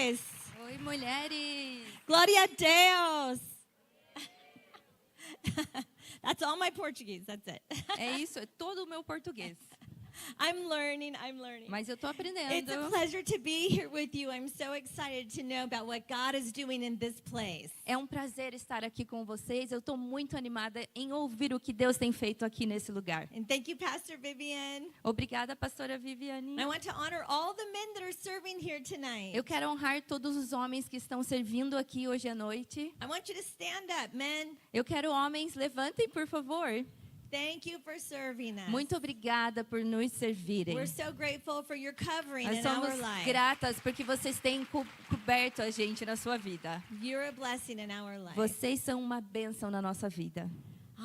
mulheres. Oi, mulheres! Glória a Deus. That's all my Portuguese. That's it. É isso, é todo o meu português. I'm learning. Mas eu tô aprendendo. It's a pleasure to be here with you. I'm so excited to know about what God is doing in this place. É um prazer estar aqui com vocês. Eu tô muito animada em ouvir o que Deus tem feito aqui nesse lugar. And thank you, Pastor Vivian. Obrigada, pastora Viviane. I want to honor all the men that are serving here tonight. Eu quero honrar todos os homens que estão servindo aqui hoje à noite. I want you to stand up, men. Eu quero homens, levantem, por favor. Thank you for serving us. Muito obrigada por nos servirem. We're so grateful for your covering Nós in somos our life. gratas porque vocês têm coberto a gente na sua vida. You're a blessing in our life. Vocês são uma bênção na nossa vida.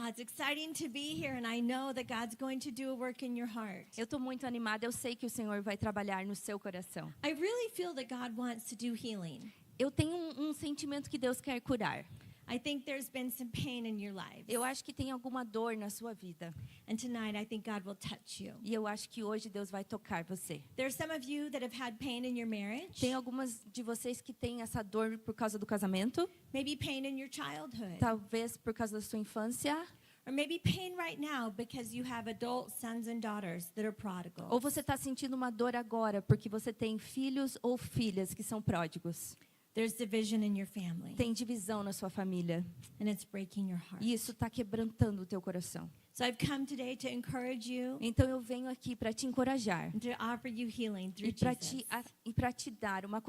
It's exciting to be here, and I know that God's going to do a work in your heart. Eu estou muito animada. Eu sei que o Senhor vai trabalhar no seu coração. I really feel that God wants to do healing. Eu tenho um sentimento que Deus quer curar. I think there's been some pain in your lives. Eu acho que tem alguma dor na sua vida. And tonight I think God will touch you. E eu acho que hoje Deus vai tocar você. There's some of you that have had pain in your marriage. Tem algumas de vocês que têm essa dor por causa do casamento. Maybe pain in your childhood. Talvez por causa da sua infância. Or maybe pain right now because you have adult sons and daughters that are prodigals. Ou você está sentindo uma dor agora porque você tem filhos ou filhas que são pródigos. There's division in your family. Tem divisão na sua família. And it's breaking your heart. E isso está quebrantando o teu coração. So I've come today to encourage you. Então eu venho aqui para te encorajar. And to offer you healing through E para te dar uma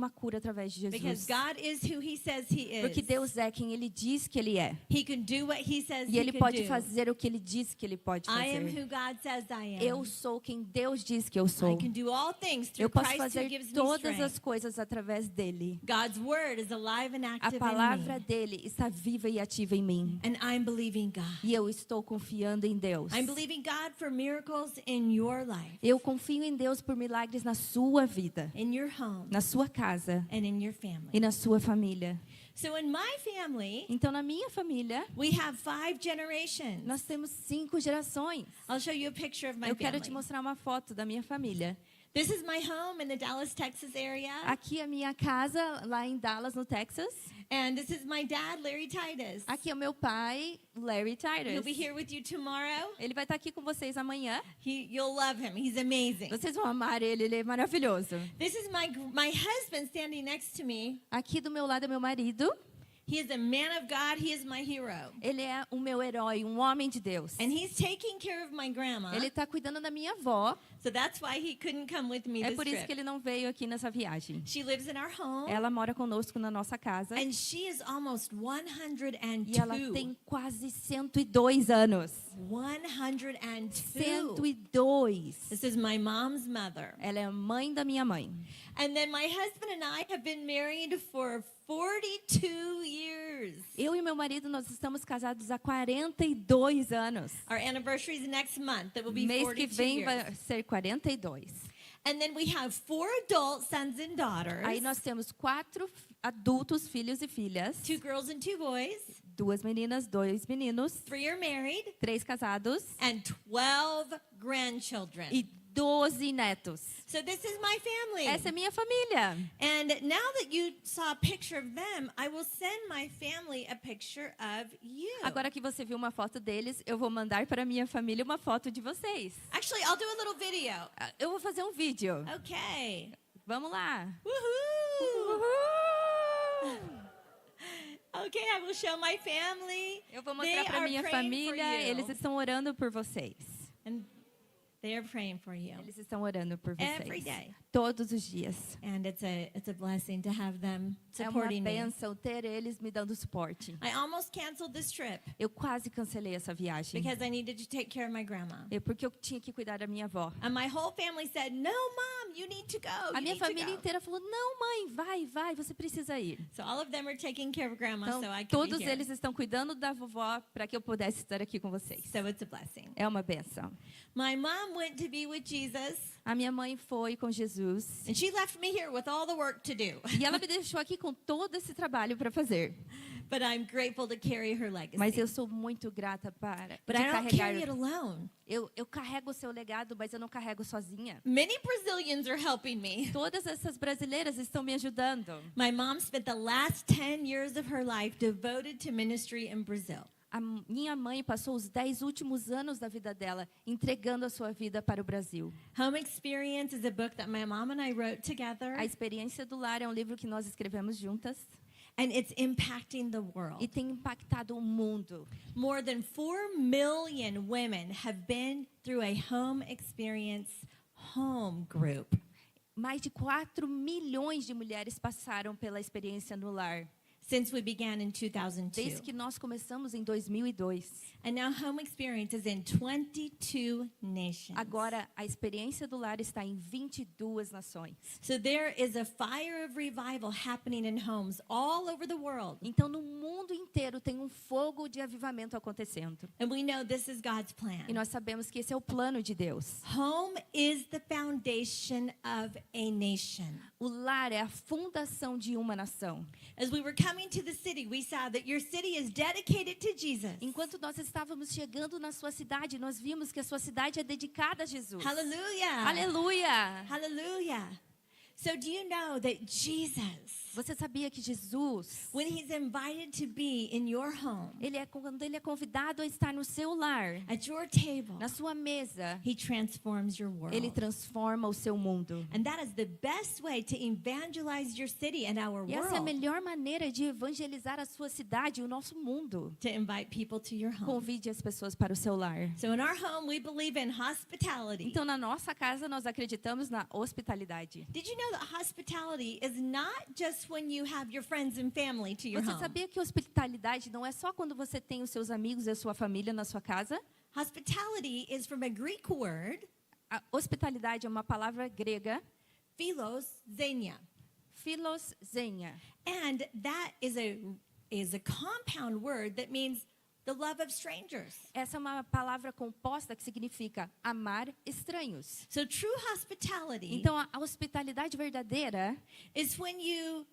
cura através de Jesus. Because God is who He says He is. Porque Deus é quem Ele diz que Ele é. He can do what He says E He Ele can pode do. fazer o que Ele diz que Ele pode I am fazer. who God says I am. Eu sou quem Deus diz que eu I sou. can do all things through Eu posso Christ who fazer gives me todas strength. as coisas através dele. God's word is alive and A active palavra in me. dele está viva e ativa em mim. And I'm believing God. E eu estou confiando em Deus. I'm believing God for miracles in your life, Eu confio em Deus por milagres na sua vida, in your home, na sua casa and in your family. e na sua família. So in my family, Então, na minha família, we have 5 generations. nós temos 5 gerações. I'll show you a picture of my Eu quero te family. mostrar uma foto da minha família. This is my home in the Dallas, Texas area. Aqui é a minha casa, lá em Dallas, no Texas. And this is my dad, Larry Titus. Aqui é o meu pai, Larry He'll be Titus. here with you tomorrow. Ele vai estar aqui com vocês amanhã. You'll love him. He's amazing. Vocês vão amar ele, ele é maravilhoso. This is my husband standing next to me. Aqui do meu lado é meu marido. He is a man of God. He is my hero. Ele é o meu herói, um homem de Deus. And he's taking care of my grandma. Ele está cuidando da minha avó. So that's why he couldn't come with me É this por isso trip. que ele não veio aqui nessa viagem. She lives in our home. Ela mora conosco na nossa casa. And she is almost 102. E ela tem quase 102 anos. 102. 102. This is my mom's mother. Ela é a mãe da minha mãe. And then my husband and I have been married for 42 years. Eu e meu marido, nós estamos casados há 42 anos. Our anniversary is next month. That will be Mês que 42 vem years. vai ser 42. And then we have 4 adult sons and daughters. Aí nós temos 4 adultos, filhos e filhas. 2 girls and 2 boys. 2 meninas, 2 meninos. 3 are married. 3 casados. And 12 grandchildren. E 12 netos. So this is my family. Essa é minha família. And now that you saw a picture of them, I will send my family a picture of you. Agora que você viu uma foto deles, eu vou mandar para a minha família uma foto de vocês. Actually, I'll do a little video. Eu vou fazer um vídeo. Okay. Vamos lá. Woohoo! Okay, I will show my family. Eu vou They mostrar para are minha praying for família. you. Eles estão orando por vocês. And they are praying for you Eles estão orando por every vocês. day. Todos os dias. And it's a blessing to have them É uma supporting me. bênção ter eles me dando suporte. I almost canceled this trip Eu quase cancelei essa viagem. because I needed to take care of my grandma. Porque eu tinha que cuidar da minha avó. And my whole family said, "No, Mom, you need to go. A You minha need to família go." inteira falou: não, mãe, vai, você precisa ir. So all of them are taking care of grandma, Então, so I could todos be here. eles estão cuidando da vovó para que eu pudesse estar aqui com vocês. So it's a blessing. É uma bênção. My mom mom went to be with Jesus, A minha mãe foi com Jesus. and she left me here with all the work to do. E ela me deixou aqui com todo esse trabalho para fazer. But I'm grateful to carry her legacy. Mas eu sou muito grata But de I don't carregar. carry it alone. Eu carrego o seu legado, mas eu não carrego sozinha. Many Brazilians are helping me. Todas essas brasileiras estão me ajudando. My mom spent the last 10 years of her life devoted to ministry in Brazil. A minha mãe passou os 10 últimos anos da vida dela entregando a sua vida para o Brasil. Home Experience is a book that my mom and I wrote together, A Experiência do Lar é um livro que nós escrevemos juntas and it's impacting the e world. tem impactado o mundo. More than 4 million women have been through a Home Experience home group. Mais de 4 milhões de mulheres passaram pela experiência no lar, Since we began in 2002. desde que nós começamos em 2002. And now Home Experience is in 22 nations. Agora, a experiência do lar está em 22 nações. So there is a fire of revival happening in homes all over the world. Então, no mundo inteiro tem um fogo de avivamento acontecendo. And we know this is God's plan. E nós sabemos que esse é o plano de Deus. Home is the foundation of a nation. O lar é a fundação de uma nação. As we were coming to the city, we saw that your city is dedicated to Jesus. Enquanto nós estávamos chegando na sua cidade, nós vimos que a sua cidade é dedicada a Jesus. Hallelujah. Aleluia! Hallelujah. So do you know that Jesus, Você sabia que Jesus, when he's invited to be in your home, quando ele é convidado a estar no seu lar, at your table, na sua mesa, he transforms your world. ele transforma o seu mundo. And that is the best way to evangelize your city and our E essa é a world. melhor maneira de evangelizar a sua cidade e o nosso mundo. To invite people to your home. Convide as pessoas para o seu lar. So in our home, we believe in hospitality. Então, na nossa casa, nós acreditamos na hospitalidade. Did you know that hospitality is not just when you have your friends and family to your Você home? sabia que hospitalidade não é só quando você tem os seus amigos e a sua família na sua casa? Hospitality is from a Greek word, A hospitalidade é uma palavra grega, philos xenia. philoxenia. And that is a compound word that means the love of strangers. Essa é uma palavra composta que significa amar estranhos. So true hospitality Então, a hospitalidade verdadeira is when you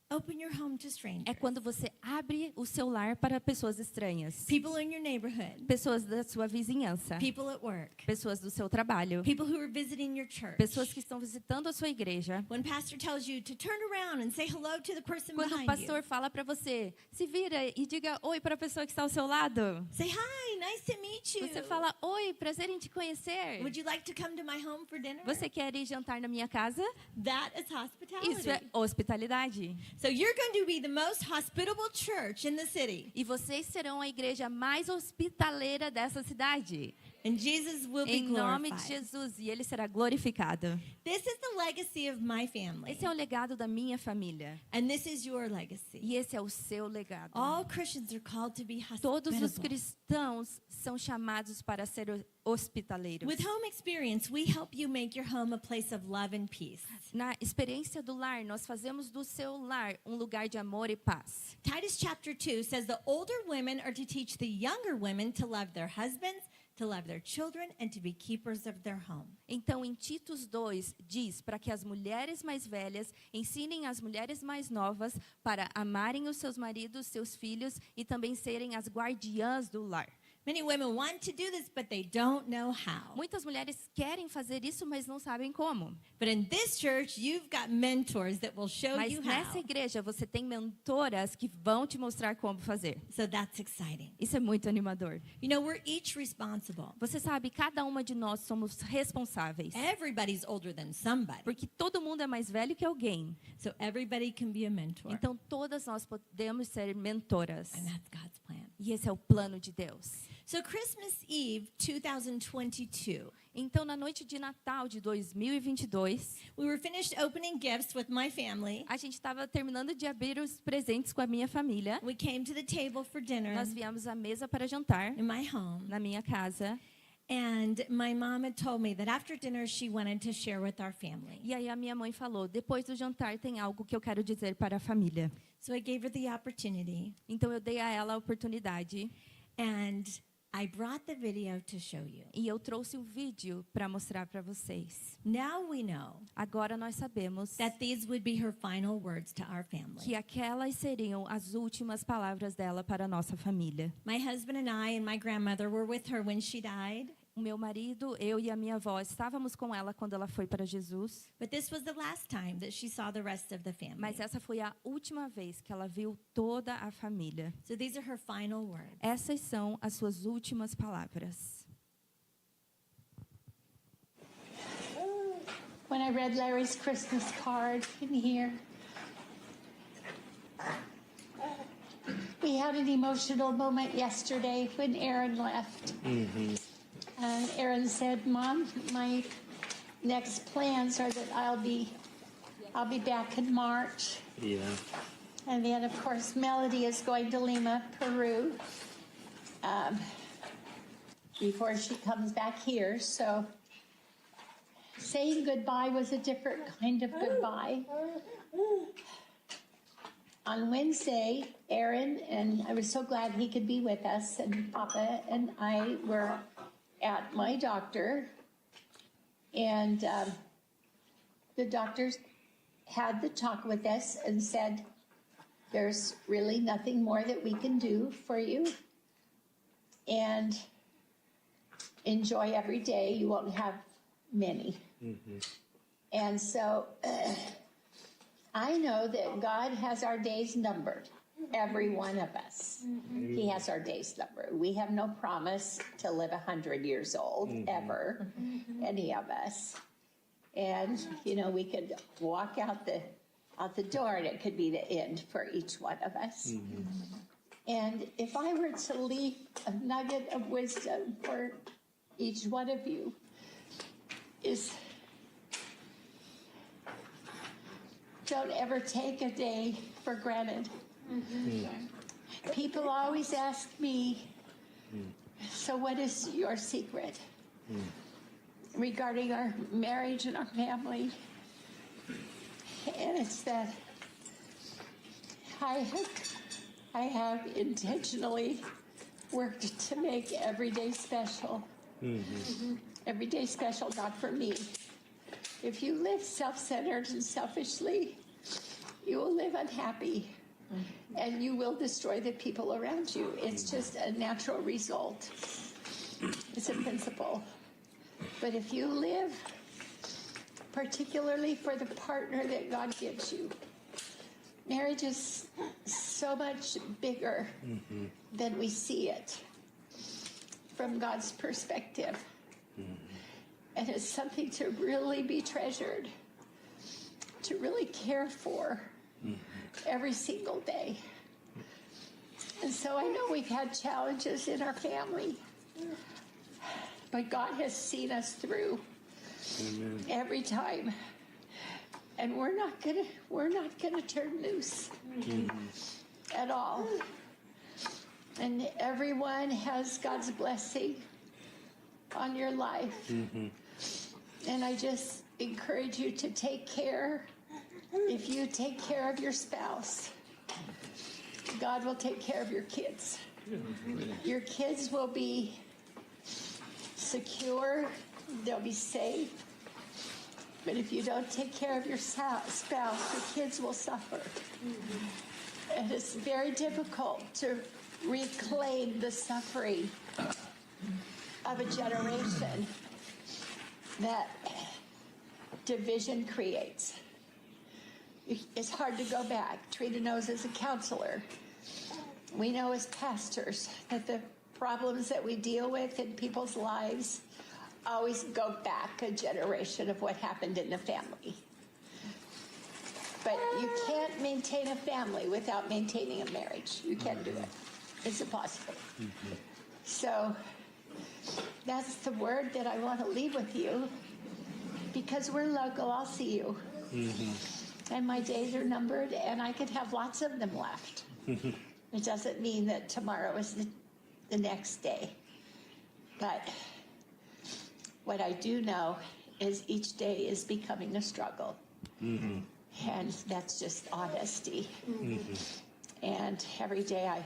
open your home to é strangers. quando você abre o seu lar para pessoas estranhas. People in your neighborhood, Pessoas da sua vizinhança. people at work, Pessoas do seu trabalho. people who are visiting your church. Pessoas que estão visitando a sua igreja. When pastor tells you to turn around and say hello to the person Quando o behind pastor you. fala para você, se vira e diga oi para a pessoa que está ao seu lado. Say hi, nice to meet you. Você fala, oi, prazer em te conhecer. Would you like to come to my home for dinner? Você quer ir jantar na minha casa? That is hospitality. Isso é hospitalidade. So you're going to be the most hospitable church in the city. E vocês serão a igreja mais hospitaleira dessa cidade. And Jesus will be Em nome de glorified. Jesus. E ele será glorificado. This is the legacy of my family. Esse é o legado da minha família. And this is your legacy. E esse é o seu legado. All Christians are called to be Todos os hospitable. cristãos são chamados para ser hospitaleiros. With Home Experience, we help you make your home a place of love and peace. Na experiência do lar, nós fazemos do seu lar um lugar de amor e paz. Titus chapter 2 says the older women are to teach the younger women to love their husbands, to love their children, and to be keepers of their home. Então, em Titos 2, diz para que as mulheres mais velhas ensinem as mulheres mais novas para amarem os seus maridos, seus filhos e também serem as guardiãs do lar. Many women want to do this, but they don't know how. Muitas mulheres querem fazer isso, mas não sabem como. But in this church, you've got mentors that will show Mas you nessa how. igreja você tem mentoras que vão te mostrar como fazer. So that's exciting. Isso é muito animador. You know, we're each responsible. Você sabe, cada uma de nós somos responsáveis. Everybody's older than somebody. Porque todo mundo é mais velho que alguém. So everybody can be a mentor. Então, todas nós podemos ser mentoras. And that's God's plan. E esse é o plano de Deus. So Christmas Eve 2022, Então, na noite de Natal de 2022, we were finished opening gifts with my family. a gente estava terminando de abrir os presentes com a minha família. We came to the table for dinner Nós viemos à mesa para jantar in my home. na minha casa. And my mom had told me that after dinner she wanted to share with our family. E aí a minha mãe falou, depois do jantar tem algo que eu quero dizer para a família. So I gave her the opportunity. Então eu dei a ela a oportunidade. And I brought the video to show you. E eu trouxe um vídeo para mostrar para vocês. Now we know Agora nós sabemos that these would be her final words to our family. que aquelas seriam as últimas palavras dela para a nossa família. My husband and I and my grandmother were with her when she died, O meu marido, eu e a minha avó estávamos com ela quando ela foi para Jesus, but this was the last time that she saw the rest of the family. mas essa foi a última vez que ela viu toda a família. So these are her final words. Essas são as suas últimas palavras. When I read Larry's Christmas card in here, we had an emotional moment yesterday when Aaron left. And Aaron said, "Mom, my next plans are that I'll be back in March." Yeah. And then, of course, Melody is going to Lima, Peru, before she comes back here. So saying goodbye was a different kind of goodbye. On Wednesday, Aaron, and I was so glad he could be with us, and Papa and I were at my doctor, and the doctors had the talk with us and said, "There's really nothing more that we can do for you, and enjoy every day. You won't have many." And so I know that God has our days numbered, every one of us. He has our days numbered. We have no promise to live 100 years old, ever, any of us. And, you know, we could walk out the door and it could be the end for each one of us. And if I were to leave a nugget of wisdom for each one of you, is don't ever take a day for granted. People always ask me, "So what is your secret regarding our marriage and our family?" And it's that I have intentionally worked to make every day special. Every day special, not for me. If you live self-centered and selfishly, you will live unhappy and you will destroy the people around you. It's just a natural result. It's a principle. But if you live particularly for the partner that God gives you, marriage is so much bigger than we see it from God's perspective. And it's something to really be treasured, to really care for every single day. And so I know we've had challenges in our family, but God has seen us through every time. And we're not gonna turn loose at all. And everyone has God's blessing on your life. And I just encourage you to take care. If you take care of your spouse, God will take care of your kids. Your kids will be secure, they'll be safe. But if you don't take care of your spouse, your kids will suffer. And it's very difficult to reclaim the suffering of a generation that division creates. It's hard to go back. Trina knows as a counselor. We know as pastors that the problems that we deal with in people's lives always go back a generation of what happened in the family. But you can't maintain a family without maintaining a marriage. You can't do it. It's impossible. So that's the word that I want to leave with you, because we're local. I'll see you. And my days are numbered, and I could have lots of them left. It doesn't mean that tomorrow is the next day. But what I do know is each day is becoming a struggle. And that's just honesty. And every day I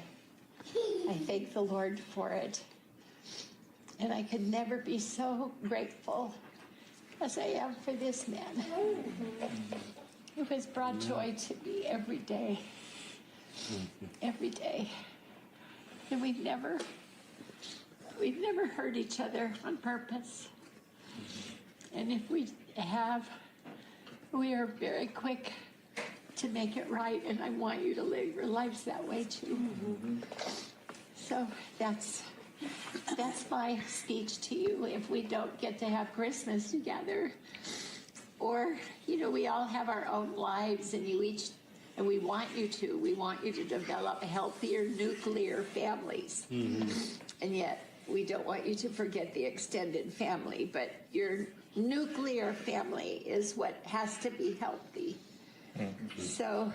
thank the Lord for it. And I could never be so grateful as I am for this man, who has brought joy to me every day. Every day. And we've never hurt each other on purpose. And if we have, we are very quick to make it right, and I want you to live your lives that way too. So that's my speech to you. If we don't get to have Christmas together, or, you know, we all have our own lives, and we want you to develop healthier nuclear families. And yet we don't want you to forget the extended family, but your nuclear family is what has to be healthy. So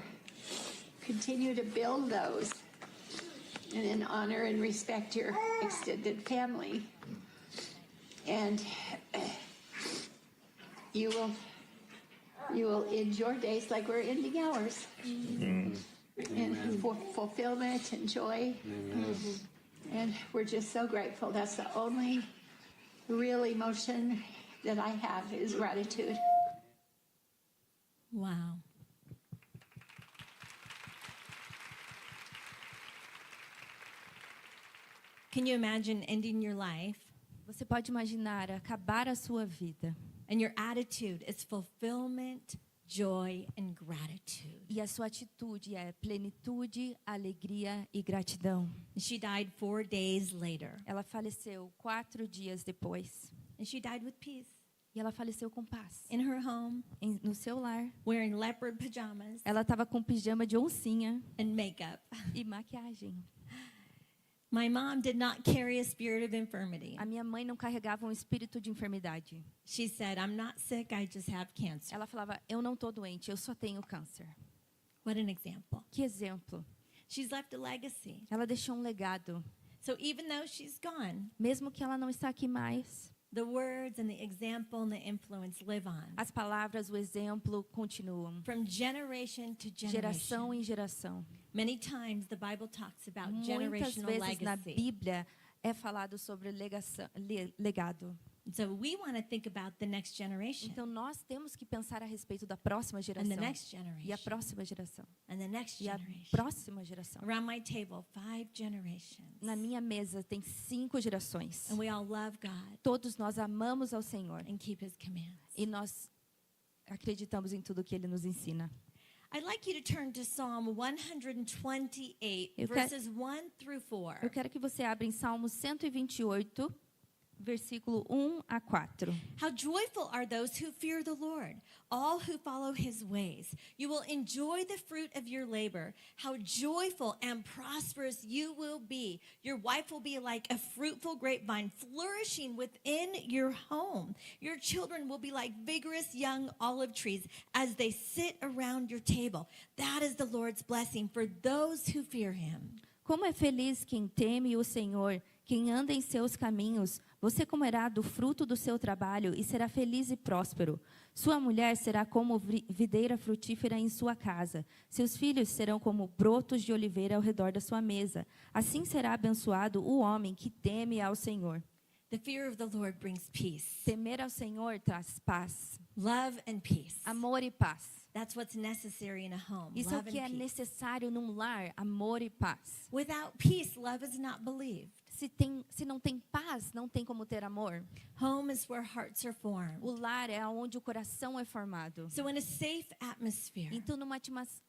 continue to build those, and then honor and respect your extended family. And you will end your days like we're ending ours. And for fulfillment and joy. And we're just so grateful. That's the only real emotion that I have is gratitude. Wow. Can you imagine ending your life Você pode imaginar acabar a sua vida and your attitude is fulfillment, joy, and gratitude? e a sua atitude é plenitude, alegria e gratidão. She died 4 days later, Ela faleceu 4 dias depois and she died with peace e ela faleceu com paz. in her home, No seu lar, wearing leopard pajamas ela estava com pijama de oncinha and makeup. e maquiagem. My mom did not carry a spirit of infirmity. A minha mãe não carregava um espírito de enfermidade. She said, "I'm not sick, I just have cancer." Ela falava, eu não estou doente, eu só tenho câncer. What an example. Que exemplo. She's left a legacy. Ela deixou um legado. So even though she's gone, Mesmo que ela não está aqui mais, the words and the example and the influence live on. as palavras, o exemplo continuam. From generation to Geração generation. em geração. Many times the Bible talks about Muitas generational vezes na legacy. Bíblia é falado sobre legado. So we want to think about the next generation Então nós temos que pensar a respeito da próxima and the geração. next E a generation próxima geração. and the next E a generation. próxima geração. Around my table, 5 generations. Na minha mesa tem 5 gerações. And we all love God Todos nós amamos ao Senhor. and keep his commands. E nós acreditamos em tudo que Ele nos ensina. I'd like you to turn to Psalm 128, Eu quero- verses 1 through 4. Eu quero que você abra em Salmo 128, versículo 1 a 4. How joyful are those who fear the Lord, all who follow his ways. You will enjoy the fruit of your labor. How joyful and prosperous you will be. Your wife will be like a fruitful grapevine flourishing within your home. Your children will be like vigorous young olive trees as they sit around your table. That is the Lord's blessing for those who fear him. Como é feliz quem teme o Senhor, quem anda em seus caminhos. Você comerá do fruto do seu trabalho e será feliz e próspero. Sua mulher será como videira frutífera em sua casa. Seus filhos serão como brotos de oliveira ao redor da sua mesa. Assim será abençoado o homem que teme ao Senhor. The fear of the Lord brings peace, Temer ao Senhor traz paz, love and peace. amor e paz. That's what's necessary in a home. Isso é o love que and é peace. necessário num lar, amor e paz. Without peace, love is not believed. Se não tem paz, não tem como ter amor. Home is where hearts are formed. O lar é onde o coração é formado. So in a safe atmosphere, Então, numa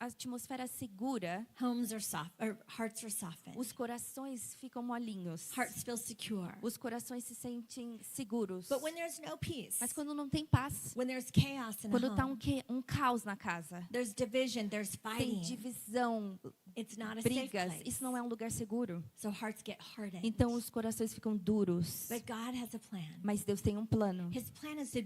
atmosfera segura, homes are soft, or hearts are softened. os corações ficam molinhos. Hearts feel secure. Os corações se sentem seguros. But when there's no peace, Mas quando não tem paz, when there's chaos in a quando está home, um caos na casa, there's division, there's tem fighting. divisão, It's not a safe brigas, place. isso não é um lugar seguro. So hearts get hardened. Então os corações ficam duros. But God has a plan. Mas Deus tem um plano. His plan is to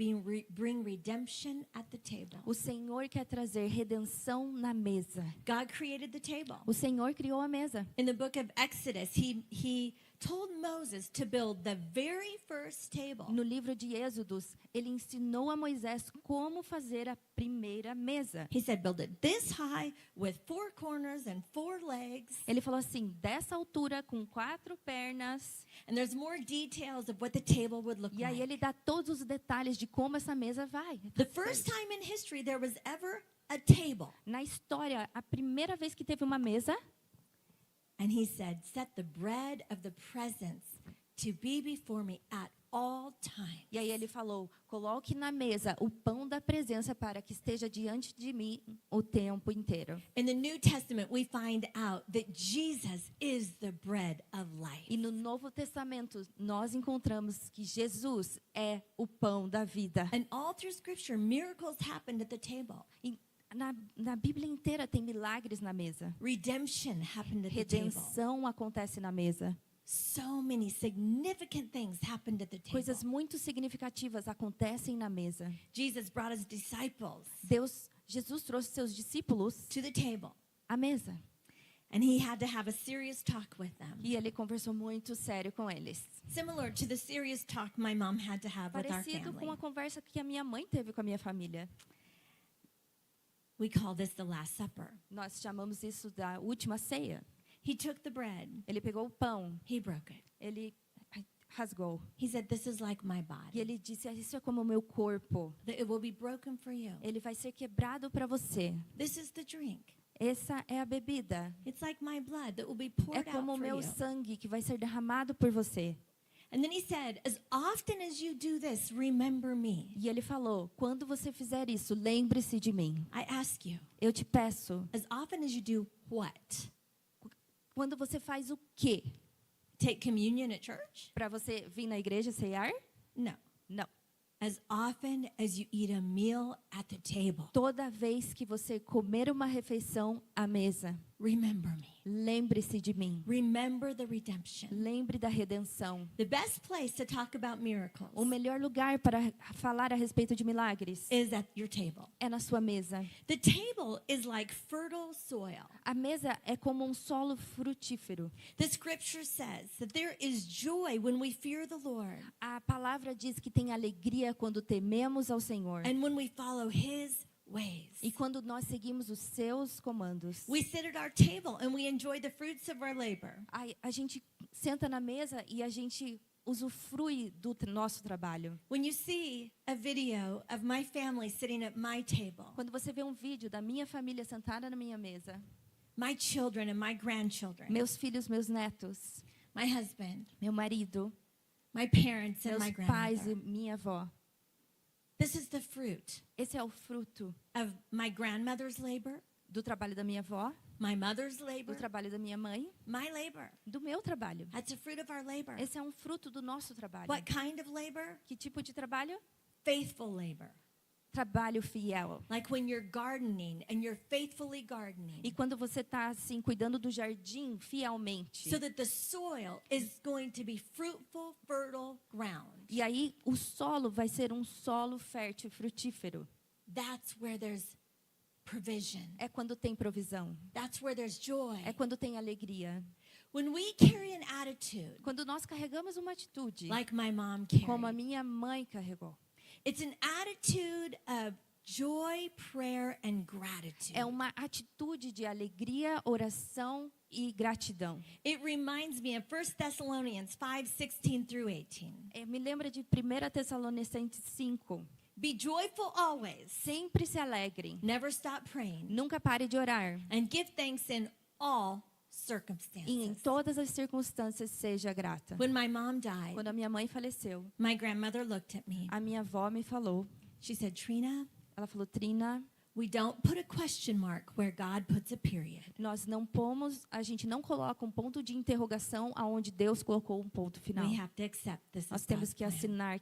bring redemption at the table. O Senhor quer trazer redenção na mesa. God created the table. O Senhor criou a mesa. In the book of Exodus, he told Moses to build the very first table. No livro de Êxodos, ele ensinou a Moisés como fazer a primeira mesa. He said, build it this high with 4 corners and 4 legs. Ele falou assim, dessa altura, com 4 pernas. And there's more details of what the table would look E aí like. ele dá todos os detalhes de como essa mesa vai. The first time in history there was ever a table. Na história, a primeira vez que teve uma mesa, And he said, set the bread of the presence to be before me at all times. e aí ele falou, coloque na mesa o pão da presença para que esteja diante de mim o tempo inteiro. In the New Testament, we find out that Jesus is the bread of life. E no Novo Testamento, nós encontramos que Jesus é o pão da vida. And all through Scripture, miracles happened at the table. E na Bíblia inteira tem milagres na mesa. Redemption happened at the table. Redenção acontece na mesa. So many significant things happened at the table. Coisas muito significativas acontecem na mesa. Jesus brought his disciples Jesus trouxe seus discípulos to the table, à mesa. and he had to have a serious talk with them. E ele conversou muito sério com eles. Similar to the serious talk my mom had to have with our Parecido com family. a conversa que a minha mãe teve com a minha família. We call this the Last Supper. Nós chamamos isso da última ceia. He took the bread, Ele pegou o pão, he broke it. ele rasgou. He said, this is like my E body, ele disse, isso é como o meu corpo. that it will be broken for you. Ele vai ser quebrado para você. This is the drink. Essa é a bebida. It's like my blood that will be É poured out como o for meu you. sangue que vai ser derramado por você. And then he said, as often as you do this, remember me. E ele falou, quando você fizer isso, lembre-se de mim. I ask you, Eu te peço, as often as you do what? quando você faz o quê? Take communion at church? Para você vir na igreja ceiar? No. Não. As often as you eat a meal at the table, Toda vez que você comer uma refeição à mesa, remember me. lembre-se de mim. Remember the redemption. Lembre da redenção. The best place to talk about miracles O melhor lugar para falar a respeito de milagres is at your table. é na sua mesa. The table is like fertile soil. A mesa é como um solo frutífero. The scripture says that there is joy when we fear the Lord A palavra diz que tem alegria quando tememos ao Senhor and when we follow his ways. e quando nós seguimos os seus comandos. We sit at our table and we enjoy the fruits of our labor. A gente senta na mesa e a gente usufrui do nosso trabalho. When you see a video of my family sitting at my table, Quando você vê um vídeo da minha família sentada na minha mesa, my children and my grandchildren, meus filhos, meus netos, my husband, meu marido, my parents and meus my pais e grandmother, minha avó. this is the fruit Esse é o fruto of my grandmother's labor, do trabalho da minha avó, my mother's do labor, trabalho da minha mãe, my labor. do meu trabalho. That's a fruit of our labor. Esse é um fruto do nosso trabalho. What kind of labor? Que tipo de trabalho? Faithful labor. Trabalho fiel. Like when you're gardening and you're faithfully gardening, E quando você está assim cuidando do jardim fielmente. so that the soil is going to be fruitful, fertile ground. E aí o solo vai ser um solo fértil, frutífero. That's where there's provision. É quando tem provisão. That's where there's joy. É quando tem alegria. When we carry an attitude Quando nós carregamos uma atitude like my mom como a carried, minha mãe carregou. it's an attitude of joy, prayer, and gratitude. É uma atitude de alegria, oração e gratidão. It reminds me of 1 Thessalonians 5:16 through 18. Me lembra de 1 Tessalonicenses 5. Be joyful always. Sempre se alegrem. Never stop praying. Nunca pare de orar. And give thanks in all circumstances. E em todas as circunstâncias seja grata. When my mom died, Quando a minha mãe faleceu, my grandmother looked at me. a minha avó me falou. She said, Trina, Ela falou, Trina, we don't put a question mark where God puts a period. a gente não coloca um ponto de interrogação aonde Deus colocou um ponto final. We have to accept this Nós is temos God's que plan.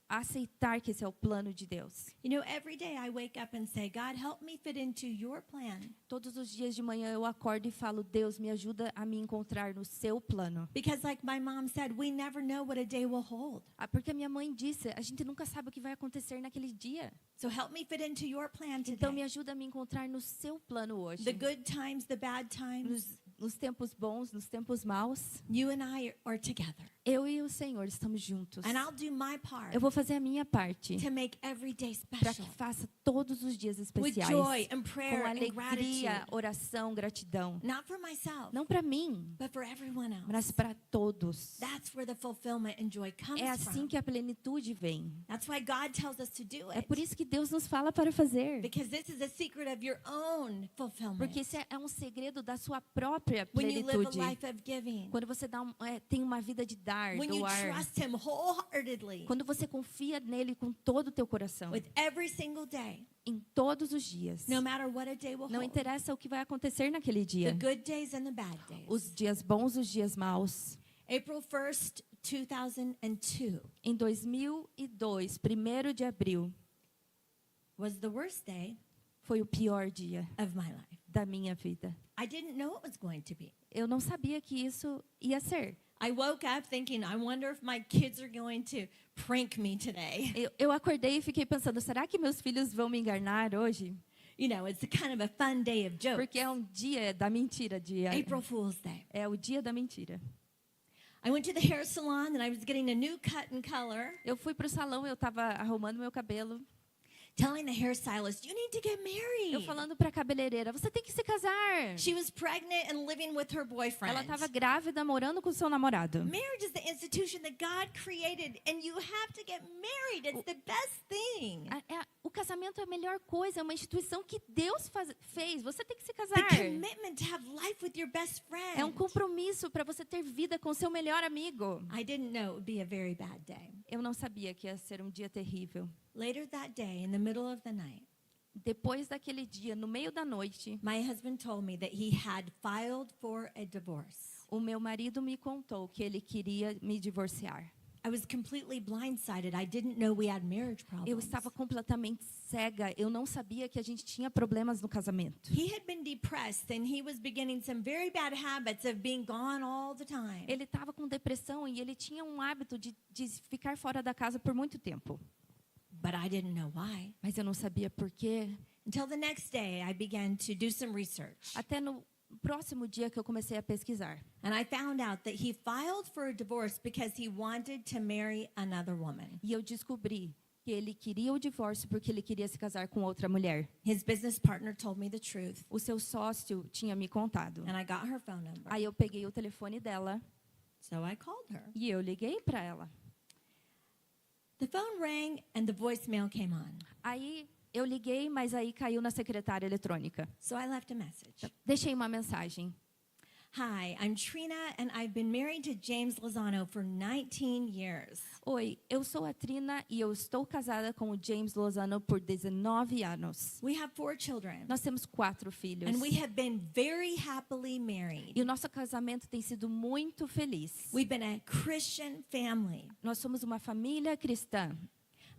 aceitar que esse é o plano de Deus. You know, every day I wake up and say, God, help me fit into your plan. Todos os dias de manhã eu acordo e falo, Deus, me ajuda a me encontrar no seu plano. Because like my mom said, we never know what a day will hold. Porque a minha mãe disse, a gente nunca sabe o que vai acontecer naquele dia. So help me fit into your plan Então me today. ajuda a me encontrar no seu plano hoje. The good times, the bad times, Nos tempos bons, nos tempos maus, you and I are together. eu e o Senhor estamos juntos. And I'll do my part Eu vou fazer a minha parte to make every day para special. que faça todos os dias With especiais. joy and Com prayer and alegria, gratitude. oração, gratidão. Not for myself, Não para mim, but for everyone mas else. para todos. That's where the fulfillment and joy comes É assim from. que a plenitude vem. That's why God tells us to do É it. por isso que Deus nos fala para fazer. Because this is a secret of your own fulfillment. Porque esse é um segredo da sua própria When you live a plenitude. life of giving. Quando você tem uma vida de dar, When you doar. trust Him wholeheartedly. Quando você confia nele com todo o teu coração. With every single day. Em todos os dias. No matter what a day will Não hold. interessa o que vai acontecer naquele The dia. good days and the bad days. Os dias bons, os dias maus. April 1st, 2002 Em 2002, 1º de abril, was the worst day foi o pior dia of my life. da minha vida. I didn't know it was going to be. Eu não sabia que isso ia ser. I woke up thinking, I wonder if my kids are going to prank me today. Eu acordei e fiquei pensando, será que meus filhos vão me enganar hoje? You know, it's kind of a fun day of jokes. Porque é um dia da mentira. April Fool's Day. É o dia da mentira. I went to the hair salon and I was getting a new cut and color, Eu fui pro salão, eu estava arrumando meu cabelo. telling the hairstylist, you need to get married. Eu falando para a cabeleireira, você tem que se casar. She was pregnant and living with her boyfriend. Ela estava grávida, morando com seu namorado. Marriage is the institution that God created, and you have to get married. It's the best thing. O casamento é a melhor coisa, é uma instituição que Deus fez. Você tem que se The casar. commitment to have life with your best friend. É um compromisso para você ter vida com seu melhor amigo. I didn't know it would be a very bad day. Eu não sabia que ia ser um dia terrível. Later that day, in the middle of the night, Depois daquele dia, no meio da noite, my husband told me that he had filed for a divorce. o meu marido me contou que ele queria me divorciar. I was completely blindsided. I didn't know we had marriage Eu problems. estava completamente cega. Eu não sabia que a gente tinha problemas no casamento. He had been depressed and he was beginning some very bad habits of being gone all the time. Ele estava com depressão e ele tinha um hábito de ficar fora da casa por muito tempo. But I didn't know why. Mas eu não sabia por quê. Until the next day, I began to do some research. Até no próximo dia que eu comecei a pesquisar. And I found out that he filed for a divorce because he wanted to marry another woman. E eu descobri que ele queria o divórcio porque ele queria se casar com outra mulher. His business partner told me the truth, O seu sócio tinha me contado. and I got her phone number. Aí eu peguei o telefone dela So I called her. e eu liguei para ela. The phone rang and the voicemail came on. Aí eu liguei, mas aí caiu na secretária eletrônica. So I left a message. Deixei uma mensagem. Hi, I'm Trina, and I've been married to James Lozano for 19 years. Oi, eu sou a Trina e eu estou casada com o James Lozano por 19 anos. We have 4 children, Nós temos 4 filhos. and we have been very happily married. E o nosso casamento tem sido muito feliz. We've been a Christian family. Nós somos uma família cristã.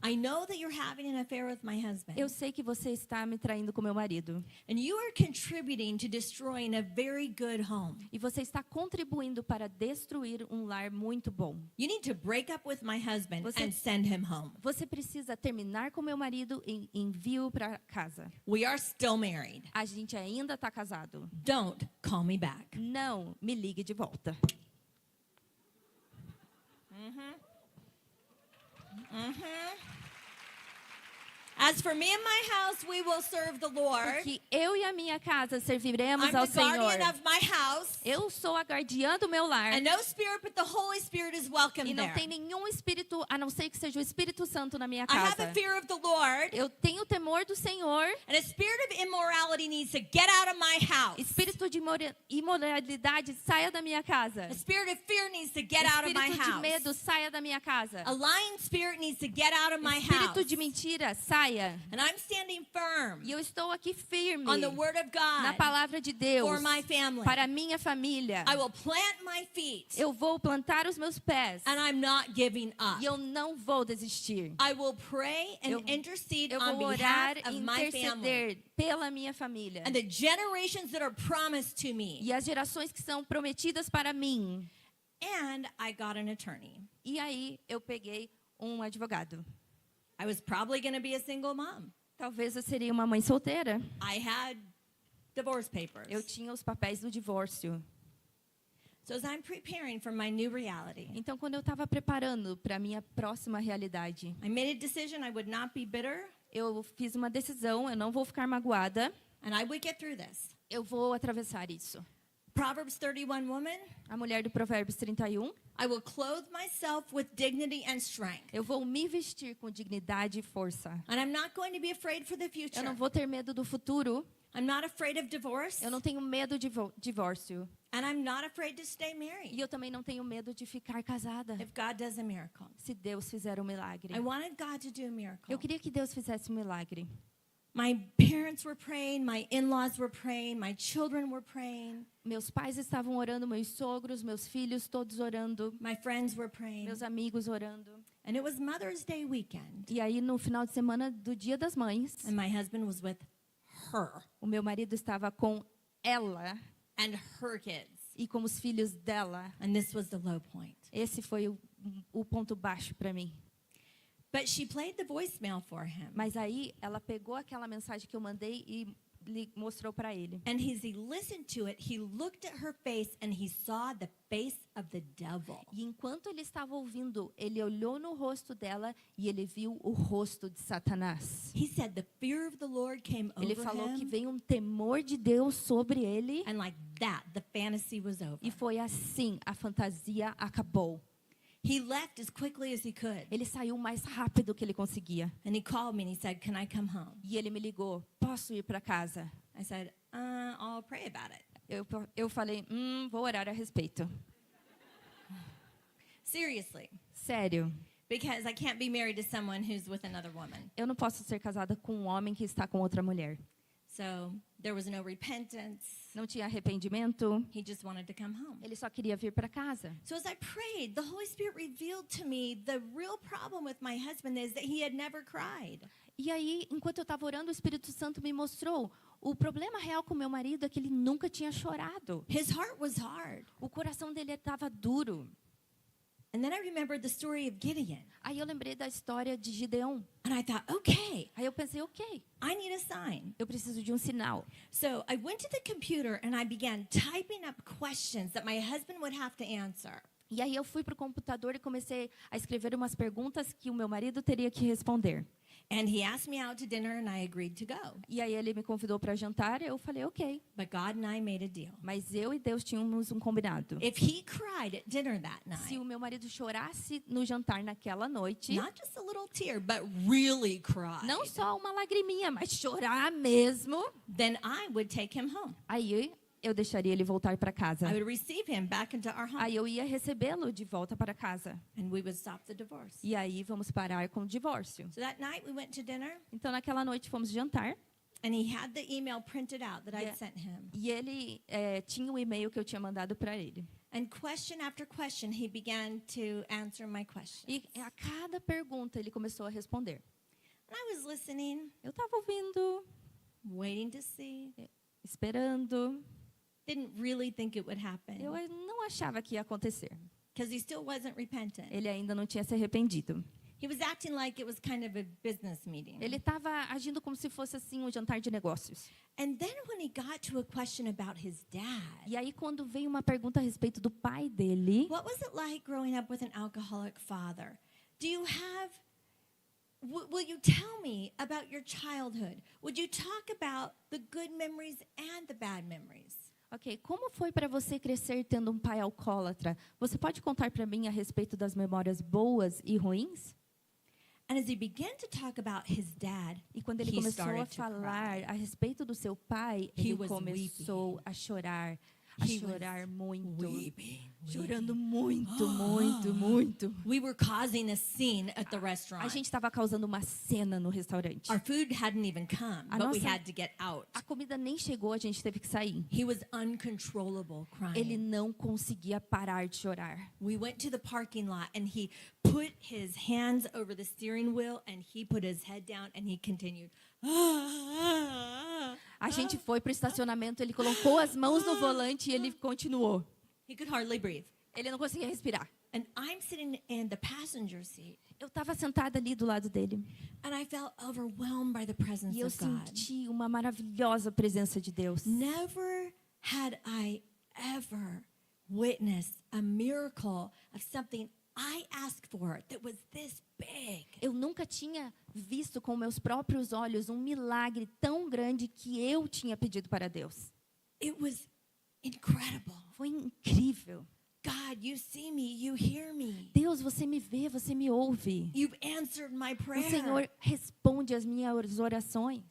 I know that you're having an affair with my husband, Eu sei que você está me traindo com meu marido. and you are contributing to destroying a very good home. E você está contribuindo para destruir um lar muito bom. You need to break up with my husband Você- and send him home. Você precisa terminar com meu marido e envie-o para casa. We are still married. A gente ainda está casado. Don't call me back. Não me ligue de volta. As for me and my house, we will serve the Lord. Porque eu e a minha casa serviremos I'm ao the Senhor. guardian of my house, Eu sou a guardiã do meu lar. and no spirit but the Holy Spirit is welcome E não there. tem nenhum espírito, a não ser que seja o Espírito Santo na minha I have casa. a fear of the Lord, Eu tenho temor do Senhor. and a spirit of immorality needs to get out of my house. Espírito de imoralidade, saia da minha casa. A spirit of fear needs to get out of my Espírito de house. medo, saia da minha casa. A lying spirit needs to get out of my Espírito house. de mentira, saia. And I'm standing firm E eu estou aqui firme on the word of na God palavra de Deus for my family. para a minha família. I will plant my feet, Eu vou plantar os meus pés and I'm not giving up. e eu não vou desistir. I will pray and Eu- intercede Eu on vou behalf orar e of my family interceder pela minha família. and the generations that are promised to me. E as gerações que são prometidas para mim. And I got an attorney. E aí eu peguei um advogado. I was probably going to be a single mom. Talvez eu seria uma mãe solteira. I had divorce papers. Eu tinha os papéis do divórcio. So as I'm preparing for my new reality, Então, quando eu estava preparando para a minha próxima realidade, I made a decision I would not be bitter, eu fiz uma decisão, eu não vou ficar magoada, and I would get through this. eu vou atravessar isso. Proverbs 31 woman, A mulher do Provérbios 31, I will clothe myself with dignity and strength. eu vou me vestir com dignidade e força. And I'm not going to be afraid for the Eu future. não vou ter medo do futuro, I'm not afraid of divorce, eu não tenho medo de divórcio. and I'm not afraid to stay E married eu também não tenho medo de ficar casada, if God does a miracle. se Deus fizer um milagre. I wanted God to do a miracle. Eu queria que Deus fizesse um milagre. My parents were praying, my in-laws were praying, my children were praying, Meus pais estavam orando, meus sogros, meus filhos, todos orando, my friends were praying. meus amigos orando. And it was Mother's Day weekend, E aí, no final de semana do Dia das Mães, and my husband was with her o meu marido estava com ela and her kids. e com os filhos dela. And this was the low point. Esse foi o ponto baixo para mim. But she played the voicemail for him. Mas aí, ela pegou aquela mensagem que eu mandei e mostrou para ele. And as he listened to it, he looked at her face and he saw the face of the devil. E enquanto ele estava ouvindo, ele olhou no rosto dela e ele viu o rosto de Satanás. He said the fear of the Lord came Ele over falou que him. veio um temor de Deus sobre ele. And like that, the fantasy was over. E foi assim, a fantasia acabou. He left as quickly as he could. Ele saiu o mais rápido que ele conseguia. And he called me and he said, "Can I come home?" E ele me ligou, posso ir para casa? I said, I'll pray about it. Eu falei, vou orar a respeito. Seriously. Sério, Because I can't be married to someone who's with another woman. eu não posso ser casada com um homem que está com outra mulher. So there was no repentance. Não tinha arrependimento, He just wanted to come home. ele só queria vir para casa. So as I prayed, the Holy Spirit revealed to me the real problem with my husband is that he had never cried. E aí, enquanto eu estava orando, o Espírito Santo me mostrou o problema real com meu marido é que ele nunca tinha chorado. His heart was hard. O coração dele estava duro. And then I remembered the story of Gideon. Aí eu lembrei da história de Gideão. And I thought, okay, Aí eu pensei, ok, I need a sign. eu preciso de um sinal. So I went to the computer and I began typing up questions that my husband would have to answer. E aí eu fui para o computador e comecei a escrever umas perguntas que o meu marido teria que responder. And he asked me out to dinner and I agreed to go. E aí ele me convidou para jantar e eu falei, ok. But God and I made a deal. Mas eu e Deus tínhamos um combinado. If he cried at dinner that Se night, o meu marido chorasse no jantar naquela noite, not just a little tear, but really cried, não só uma lagriminha, mas chorar mesmo, then I would take him home. aí eu deixaria ele voltar para casa. I would receive him back into our home. Aí eu ia recebê-lo de volta para casa. And we would stop the divorce. E aí vamos parar com o divórcio. So that night we went to dinner Então naquela noite fomos jantar and he had the email printed out that Yeah. I'd sent him. e ele tinha o e-mail que eu tinha mandado para ele. And question after question, he began to answer my questions. E a cada pergunta ele começou a responder. And I was listening, Eu estava ouvindo, waiting to see. esperando. Didn't really think it would happen Eu não achava que ia acontecer. because he still wasn't repentant. Ele ainda não tinha se arrependido. He was acting like it was kind of a business meeting. Ele estava agindo como se fosse assim um jantar de negócios. And then when he got to a question about his dad, E aí quando veio uma pergunta a respeito do pai dele, what was it like growing up with an alcoholic father? Do you have, will you tell me about your childhood? Would you talk about the good memories and the bad memories? ok, como foi para você crescer tendo um pai alcoólatra? Você pode contar para mim a respeito das memórias boas e ruins? And as he began to talk about his dad, E quando ele he começou a started to falar cry. a respeito do seu pai, He ele was começou weeping. a chorar He was muito, weeping. chorando muito. We were causing a scene at the A restaurant. gente estava causando uma cena no restaurante. Our food hadn't even come, A but we nossa- had to get out. A comida nem chegou, a gente teve que sair. He was uncontrollable Ele crying. não conseguia parar de chorar. We went to the parking lot and he put his hands over the steering wheel and he put his head down and he continued. A gente foi pro estacionamento, ele colocou as mãos no volante e ele continuou. He could hardly breathe. Ele não conseguia respirar. And I'm sitting in the passenger seat Eu estava sentada ali do lado dele. and I felt overwhelmed by the presence E eu of God. senti uma maravilhosa presença de Deus. Never had I ever witnessed a miracle of something I asked for that was this big. Eu nunca tinha visto com meus próprios olhos um milagre tão grande que eu tinha pedido para Deus. It was incredible. Foi incrível. God, you see me, you hear me. Deus, você me vê, você me ouve. You've answered my O prayer. Senhor responde às minhas orações.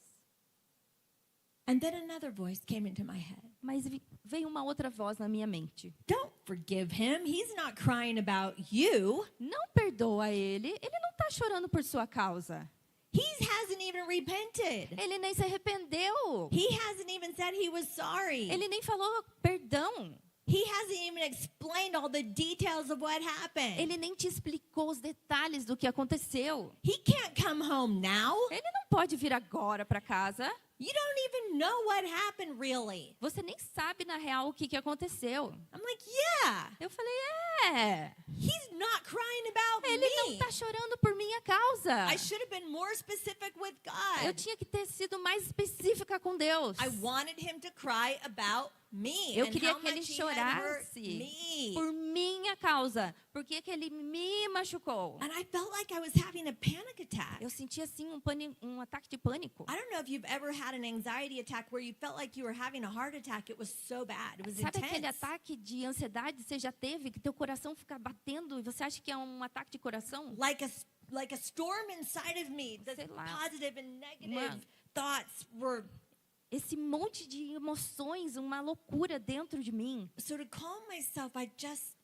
And then another voice came into my head. Mas veio uma outra voz na minha mente. Don't forgive him. He's not crying about you. Não perdoa ele, ele não está chorando por sua causa. He hasn't even repented. Ele nem se arrependeu. He hasn't even said he was sorry. Ele nem falou perdão. He hasn't even explained all the details of what happened. Ele nem te explicou os detalhes do que aconteceu. He can't come home now. Ele não pode vir agora para casa. You don't even know what happened really. Você nem sabe, na real, o que aconteceu. I'm like, yeah, Eu falei, he's not crying about ele não me. está chorando por minha causa. I should have been more specific with Eu God. tinha que ter sido mais específica com Deus. I wanted him to cry about me Eu and queria how que ele much he had hurt chorasse me. por minha causa. Porque que ele me machucou. And I felt like I was having a panic attack. Eu senti assim um ataque de pânico. I don't know if you've ever had an anxiety attack where you felt like you were having a heart attack. It was so bad. It was Sabe aquele intense. ataque de ansiedade que você já teve, que teu coração fica batendo e você acha que é um ataque de coração? Like a storm inside of me. The Sei lá. positive and negative Uma- thoughts were. Esse monte de emoções, uma loucura dentro de mim. So to calm myself, I just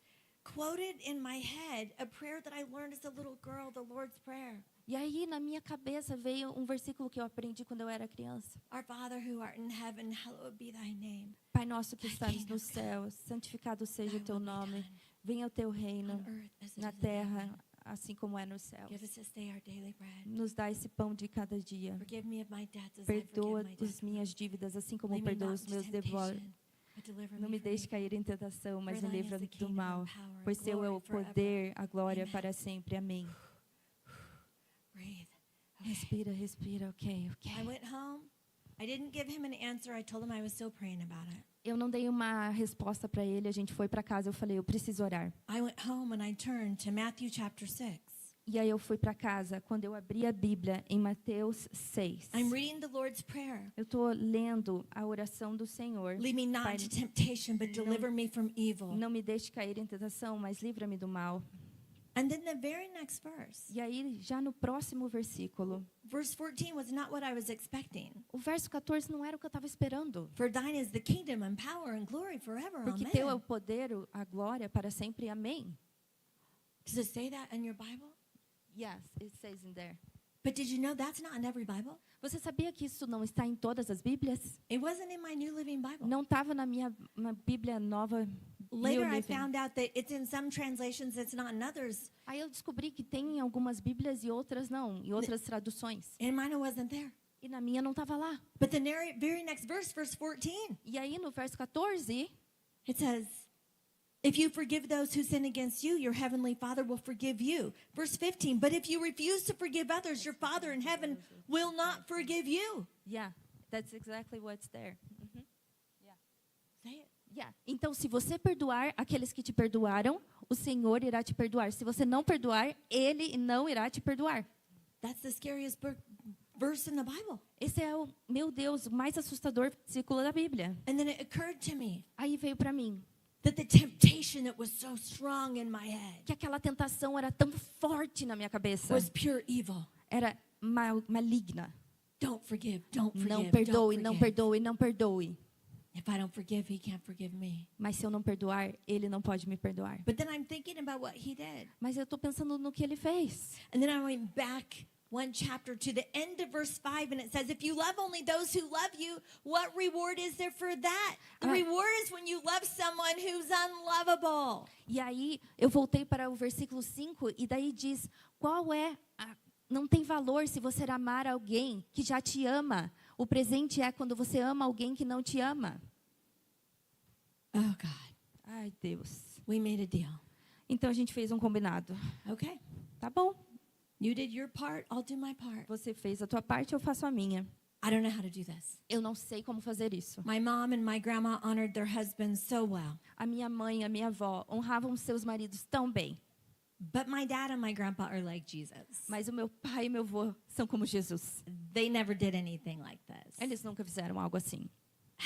quoted in my head a prayer that I learned as a little girl, the Lord's Prayer. E aí, na minha cabeça, veio um versículo que eu aprendi quando eu era criança. Our Father who art in heaven, hallowed be thy name. Pai nosso que Thy estás kingdom no céu, santificado seja o Thy teu will be nome. done Venha o teu reino on earth as it na is in terra, heaven. assim como é no céu. Give us this day our daily bread. Nos dá esse pão de cada dia. Forgive me of my debts as Perdoa I forgive my as minhas dívidas, assim como Lead me perdoo not os into meus devoradores. temptation, but deliver Não me me from deixe evil. cair em tentação, mas For me thine livra is the do kingdom mal. and power and Pois seu é o glory forever. poder, a glória Amen. para sempre. Amém. Breathe. Okay. Respira, respira. Ok. I went home. I didn't give him an answer. I told him I was still praying about it. Eu não dei uma resposta para ele. A gente foi para casa. Eu falei, eu preciso orar. I went home and I turned to Matthew chapter 6. E aí eu fui para casa. Quando eu abri a Bíblia em Mateus 6. I'm reading the Lord's Prayer. Eu estou lendo a oração do Senhor. Lead me not Pai, into temptation, but deliver me from evil. não me deixe cair em tentação, mas livra-me do mal. And then the very next verse, E aí, já no próximo versículo, verse 14 was not what I was expecting. o verso 14 não era o que eu estava esperando. For thine is the kingdom and power and glory forever. Porque teu é o Amen. poder, a glória para sempre. Amém. Does it say that in your Bible? Yes, it says in there. But did you know that's not in every Bible? Você sabia que isso não está em todas as Bíblias? It wasn't in my New Living Bible. Não estava na minha Bíblia nova. Later, New I Living. found out that it's in some translations, it's not in others. Aí eu descobri que tem em algumas Bíblias e outras não, em outras traduções. And mine wasn't there. E na minha não estava lá. But the very next verse, verse 14, E aí no verso 14, it says, if you forgive those who sin against you, your heavenly Father will forgive you. Verse 15, but if you refuse to forgive others, your Father in heaven will not forgive you. yeah, that's exactly what's there. Say it. Yeah. Então, se você perdoar aqueles que te perdoaram, o Senhor irá te perdoar. Se você não perdoar, Ele não irá te perdoar. That's the scariest verse in the Bible. Esse é o, meu Deus, o mais assustador versículo da Bíblia. And then it occurred to me Aí veio para mim that the temptation that was so strong in my head que aquela tentação era tão forte na minha cabeça. was pure evil. Era maligna. Don't forgive, don't forgive, Não don't perdoe, não forgive. perdoe, não perdoe. If I don't forgive, he can't forgive me. Mas se eu não perdoar, Ele não pode me perdoar. But then I'm thinking about what he did. Mas eu estou pensando no que Ele fez. And then I went back one chapter to the end of verse 5, and it says, if you love only those who love you, what reward is there for that? The reward is when you love someone who's unlovable. E aí eu voltei para o versículo 5 e daí diz, não tem valor se você amar alguém que já te ama. O presente é quando você ama alguém que não te ama. Oh, God. Ai, Deus. We made a deal. Então a gente fez um combinado. Okay. Tá bom. You did your part, I'll do my part. Você fez a tua parte, eu faço a minha. I don't know how to do this. Eu não sei como fazer isso. My mom and my grandma honored their husbands so well. A minha mãe e a minha avó honravam seus maridos tão bem. But my dad and my grandpa are like Jesus. Mas o meu pai e meu avô são como Jesus. They never did anything like this. Eles nunca fizeram algo assim.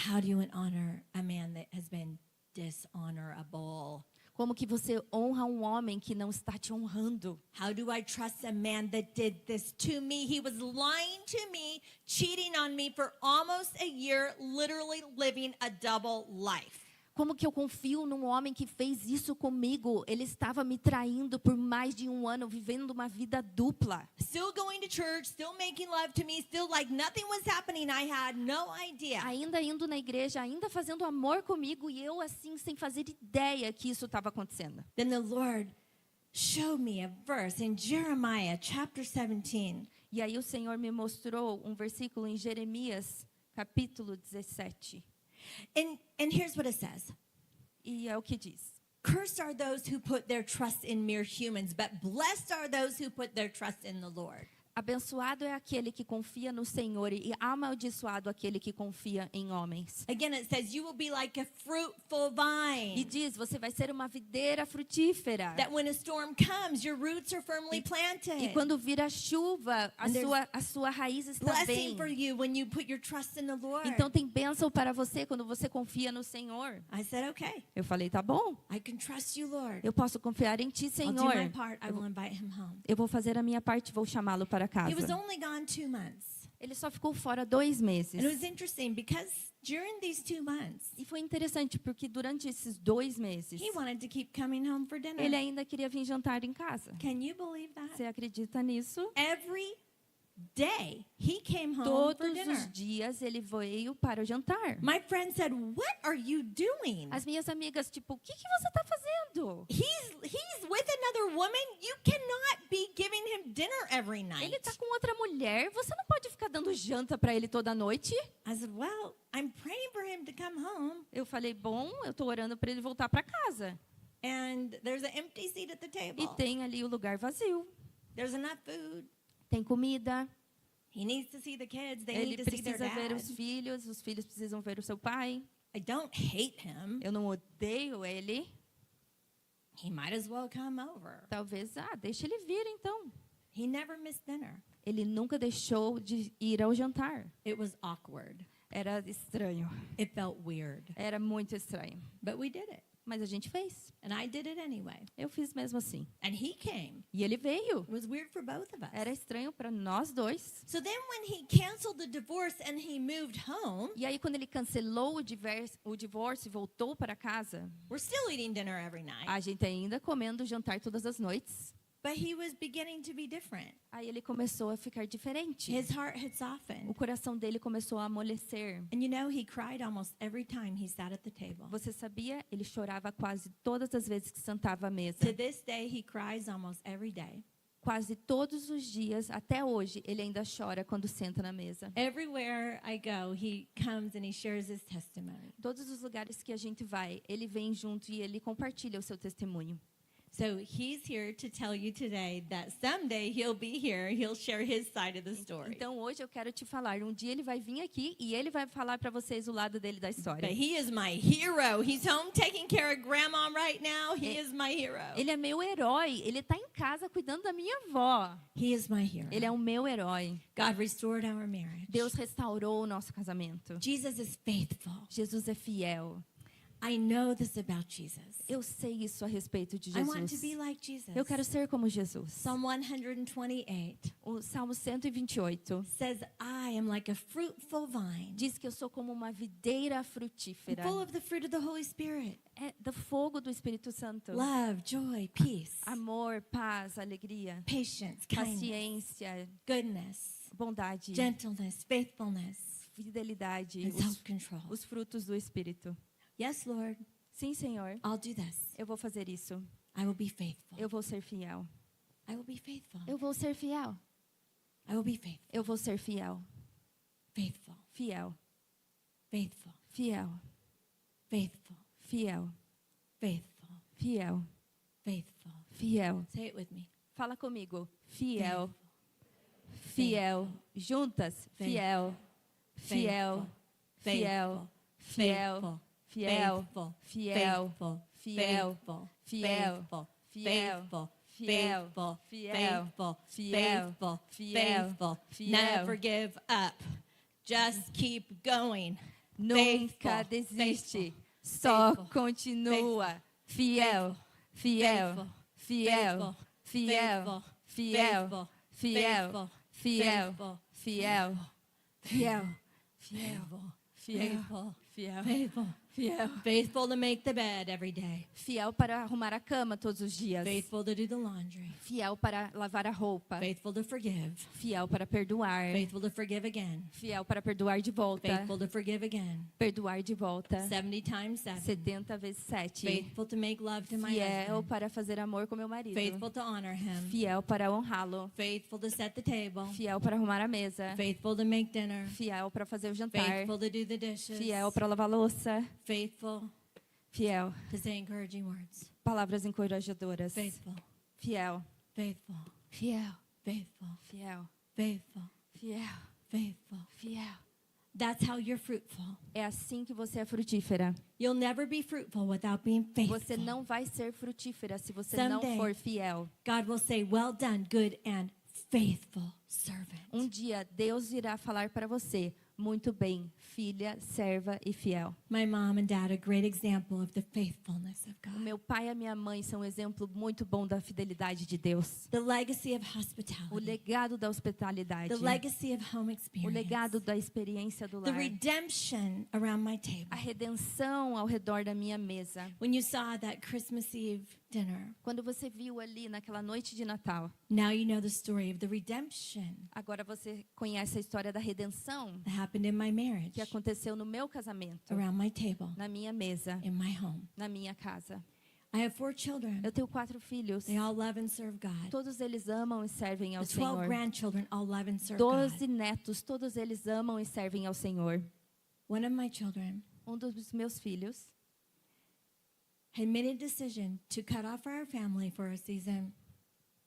How do you honor a man that has been dishonorable? Como que você honra um homem que não está te honrando? How do I trust a man that did this to me? He was lying to me, cheating on me for almost a year, literally living a double life. Como que eu confio num homem que fez isso comigo? Ele estava me traindo por mais de 1 ano, vivendo uma vida dupla. Still going to church, still making love to me, still like nothing was happening. I had no idea. Ainda indo na igreja, ainda fazendo amor comigo e eu assim sem fazer ideia que isso estava acontecendo. Then the Lord showed me a verse in Jeremiah chapter 17. E aí o Senhor me mostrou um versículo em Jeremias, capítulo 17. And here's what it says. E é o que diz: Cursed are those who put their trust in mere humans, but blessed are those who put their trust in the Lord. Abençoado é aquele que confia no Senhor e amaldiçoado aquele que confia em homens. Again, it says, you will be like a fruitful E vine. diz, você vai ser uma videira frutífera. That when a storm comes, your roots are firmly planted. E quando vir a chuva, And there's a sua raiz está Blessing bem. for you when you put your trust in the Lord. Então tem bênção para você quando você confia no Senhor. I said, okay, Eu falei, tá bom. I can trust you, Lord. Eu posso confiar em ti, I'll do Senhor. my part. I will invite him home. Eu vou fazer a minha parte e vou chamá-lo para He was casa. only gone 2 months. Ele só ficou fora 2 meses. And it was interesting because during these 2 months, E foi interessante porque durante esses 2 meses, he wanted to keep coming home for dinner. ele ainda queria vir jantar em casa. Can you believe that? Você acredita nisso? Every day he came home for Todos dinner. os dias ele veio para o jantar. My friend said, "What are you doing?" As minhas amigas, tipo, o que você está fazendo? He's with another woman. You cannot be giving him dinner every Ele night. está com outra mulher, você não pode ficar dando janta para ele toda noite? I said, "Well, I'm praying for him to come home, Eu falei, bom, eu estou orando para ele voltar para casa. and there's an empty seat at the table. E tem ali o lugar vazio. There's enough food. Tem comida. He needs to see the kids. They Ele need to see their precisa ver dad. os filhos precisam ver o seu pai. I don't hate him. Eu não odeio ele. He might as well come over." Talvez, deixa ele vir então. He never missed dinner. Ele nunca deixou de ir ao jantar. It was awkward. Era estranho. It felt weird, Era muito estranho. but we did it, Mas a gente fez. and I did it anyway. Eu fiz mesmo assim. And he came. E ele veio. It was weird for both of us. Era estranho para nós dois. So then when he canceled the divorce and he moved home, E aí, quando ele cancelou o divórcio e voltou para casa, we're still eating dinner every night. a gente ainda comendo jantar todas as noites. But he was beginning to be different. Aí ele começou a ficar diferente. His heart had O softened. coração dele começou a amolecer. And you know, he cried almost every time he sat at the table. Você sabia? Ele chorava quase todas as vezes que sentava à mesa. To this day, he cries almost every day. Quase todos os dias, até hoje, ele ainda chora quando senta na mesa. Everywhere I go, he comes and he shares his testimony. Todos os lugares que a gente vai, ele vem junto e ele compartilha o seu testemunho. So he's here to tell you today that someday he'll be here. He'll share his side of the story. Então hoje eu quero te falar, um dia ele vai vir aqui e ele vai falar para vocês o lado dele da história. But he is my hero. He's home taking care of grandma right now. He is my hero. Ele é meu herói, ele está em casa cuidando da minha avó. He is my hero. Ele é o meu herói. God restored our marriage. Deus restaurou o nosso casamento. Jesus is faithful. Jesus é fiel. I know this about Jesus. Eu sei isso a respeito de I want to Jesus. be like Jesus. Eu quero ser como Jesus. Psalm 128 O Salmo 128 says, I am like a fruitful vine, diz que eu sou como uma videira frutífera. full of the fruit of the Holy Spirit. É do fogo do Espírito Santo. Love, joy, peace, Amor, paz, alegria, patience, kindness, paciência, goodness, bondade, gentleness, faithfulness, fidelidade, and self-control. os frutos do Espírito. Yes, Lord, Sim, Senhor, I'll do this. eu vou fazer isso. I will be faithful. Eu vou ser fiel. I will be faithful. Eu vou ser fiel. I will be faithful. Eu vou ser fiel. Faithful. Fiel. Faithful. Fiel. Faithful. Fiel. Faithful. Fiel. Faithful. Fiel. Say it with me. Fala comigo. Fiel. Fiel. Juntas. Fiel. Fiel. Fiel. Fiel. Fiel. Fiel. Fiel. Fiel. Fiel. Faithful, Fiel. faithful, Fiel. faithful, Fiel. faithful. Fiel. Never give up. Just keep going. Nunca Faithful, desiste. faithful, Só faithful, continua. Fiel. Fiel. Fiel. Fiel. Fiel. Fiel. Fiel. Fiel. Fiel. Faithful, Fiel. Fiel. faithful, Fiel. faithful to make the bed every day. Fiel para arrumar a cama todos os dias. Faithful to do the laundry. Fiel para lavar a roupa. Faithful to forgive. Fiel para perdoar. Faithful to forgive again. Fiel para perdoar de volta. Faithful to forgive again. Perdoar de volta. 70 times 7. 70 vezes 7. Faithful to make love to my Fiel husband. para fazer amor com meu marido. Faithful to honor him. Fiel para honrá-lo. Faithful to set the table. Fiel para arrumar a mesa. Faithful to make dinner. Fiel para fazer o jantar. Faithful to do the dishes. Fiel para lavar a louça. Faithful Fiel. to say encouraging words. Palavras encorajadoras. Faithful, Fiel. faithful, Fiel. faithful, Fiel. faithful, Fiel. faithful. Fiel. That's how you're fruitful. É assim que você é frutífera. You'll never be fruitful without being faithful. Você não vai ser frutífera se você Someday. não for fiel. God will say, well done, good and faithful servant. Dia Deus irá falar para você, muito bem, filha, serva e fiel. My mom and dad, a great example of the faithfulness of O God. meu pai e a minha mãe são um exemplo muito bom da fidelidade de Deus. The legacy of O hospitality. legado da hospitalidade. The legacy of home O experience. legado da experiência do The lar. redemption around my table. A redenção ao redor da minha mesa. When you saw that Christmas Eve dinner, Quando você viu ali naquela noite de Natal, now you know the story of the redemption agora você conhece a história da redenção that happened in my marriage, que aconteceu no meu casamento, around my table, na minha mesa, in my home. na minha casa. I have 4 children. Eu tenho 4 filhos. They all love and serve God. Todos eles amam e servem ao The 12 Senhor. grandchildren all love and serve 12 God. netos, todos eles amam e servem ao Senhor. One of my children Dos meus filhos had made a decision to cut off our family for a season.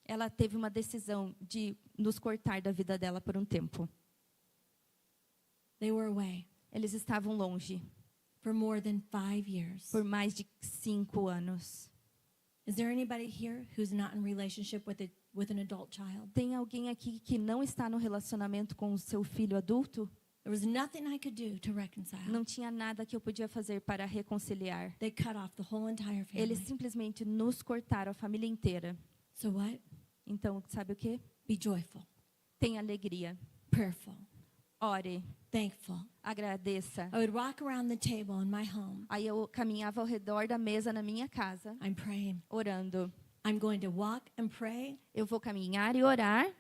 ela teve uma decisão de nos cortar da vida dela por um tempo. They were away Eles estavam longe for more than 5 years. por mais de 5 anos. Is there anybody here who's not in relationship with an adult child? Tem alguém aqui que não está no relacionamento com o seu filho adulto? There was nothing I could do to reconcile. Não tinha nada que eu podia fazer para reconciliar. They cut off the whole entire family. Eles simplesmente nos cortaram, a família inteira. So what? Então, sabe o quê? Be joyful, Tenha alegria. prayerful, Ore. thankful. Agradeça. I would walk around the table in my home. Aí eu caminhava ao redor da mesa na minha casa, I'm praying. orando. I'm going to walk and pray. Eu vou caminhar e orar.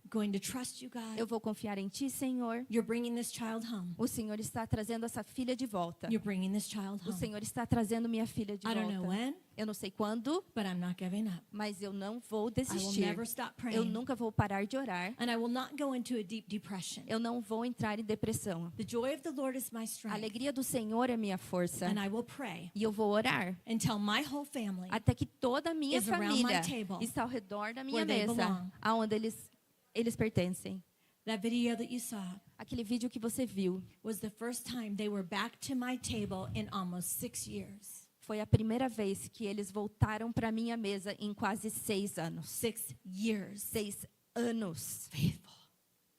Going to trust you, God. Eu vou confiar em Ti, Senhor. You're bringing this child home. O Senhor está trazendo essa filha de volta. You're bringing this child O home. Senhor está trazendo minha filha de I don't know volta. when, Eu não sei quando, but I'm not giving up. mas eu não vou I will desistir. never stop Eu praying. nunca vou parar de orar. And I will not go into a deep depression. Eu não vou entrar em depressão. The joy of the Lord is my A strength. alegria do Senhor é minha força. And I will pray E eu vou orar until my whole family até que toda a minha is around família my table, está ao redor da minha where they mesa, belong. aonde eles pertencem. That video that you saw Aquele vídeo que você viu was the first time they were back to my table in almost 6 years. foi a primeira vez que eles voltaram para minha mesa em quase 6 anos. 6 years. 6 anos. Faithful,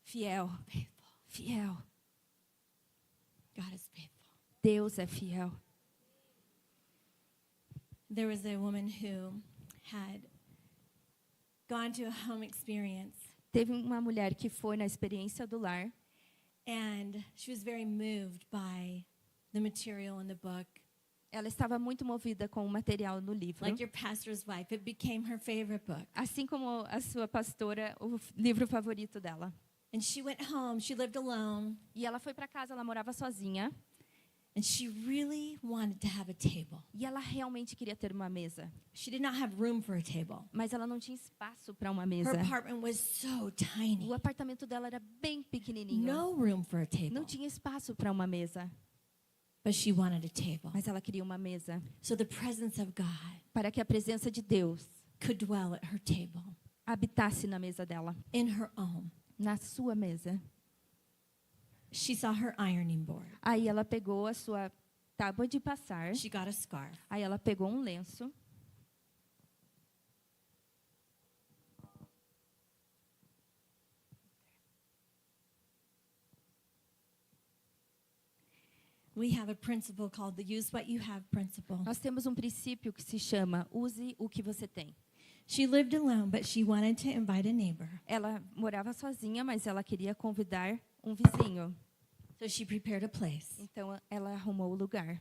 Fiel, faithful. fiel. God is faithful. Deus é fiel. There was a woman who had gone to a home experience, Teve uma mulher que foi na experiência do lar and she was very moved by the material in the book. ela estava muito movida com o material no livro. Like your pastor's wife, it became her favorite book. Assim como a sua pastora, o livro favorito dela. And she went home, she lived alone, E ela foi para casa, ela morava sozinha. and she really wanted to have a table. E ela realmente queria ter uma mesa. She did not have room for a table. Mas ela não tinha espaço para uma Her mesa. apartment was so tiny. O apartamento dela era bem pequenininho. No room for a Não table. tinha espaço para uma mesa. But she wanted a table. Mas ela queria uma mesa. So the presence of God Para que a presença de Deus could dwell at her table. habitasse na mesa dela, in her own. na sua mesa. She saw her ironing board. Aí ela pegou a sua tábua de passar, She got a scarf. aí ela pegou um lenço, We have a principle called the use what you have principle. nós temos um princípio que se chama use o que você tem. She lived alone, but she wanted to invite a neighbor. Ela morava sozinha, mas ela queria convidar um vizinho. So she prepared a place. Então ela arrumou o lugar.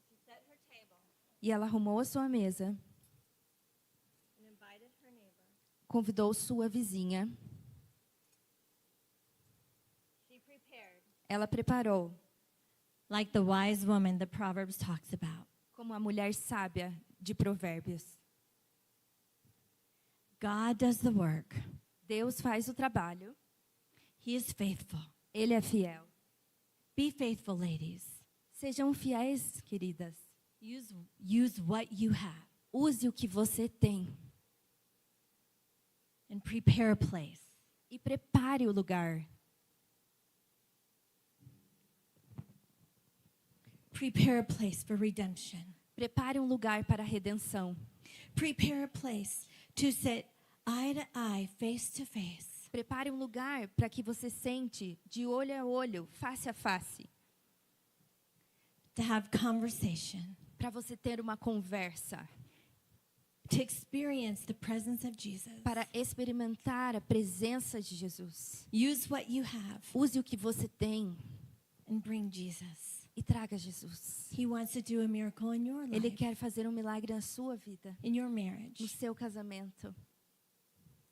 She set her table E ela arrumou a sua mesa, and invited her neighbor. convidou sua vizinha. She prepared Ela preparou, like the wise woman the Proverbs talks about. como a mulher sábia de Provérbios. God does the work. Deus faz o trabalho, He is faithful. Ele é fiel. Be faithful, ladies. Sejam fiéis, queridas. Use what you have Use o que você tem and prepare a place. e prepare o lugar. Prepare a place for redemption. Prepare um lugar para a redenção. Prepare a place to sit eye to eye, face to face. Prepare um lugar para que você sente de olho a olho, face a face. To have conversation. Para você ter uma conversa. To experience the presence of Jesus. Para experimentar a presença de Jesus. Use what you have Use o que você tem and bring Jesus. e traga Jesus. He wants to do a miracle in your Ele life, quer fazer um milagre na sua vida, in your no marriage, seu casamento,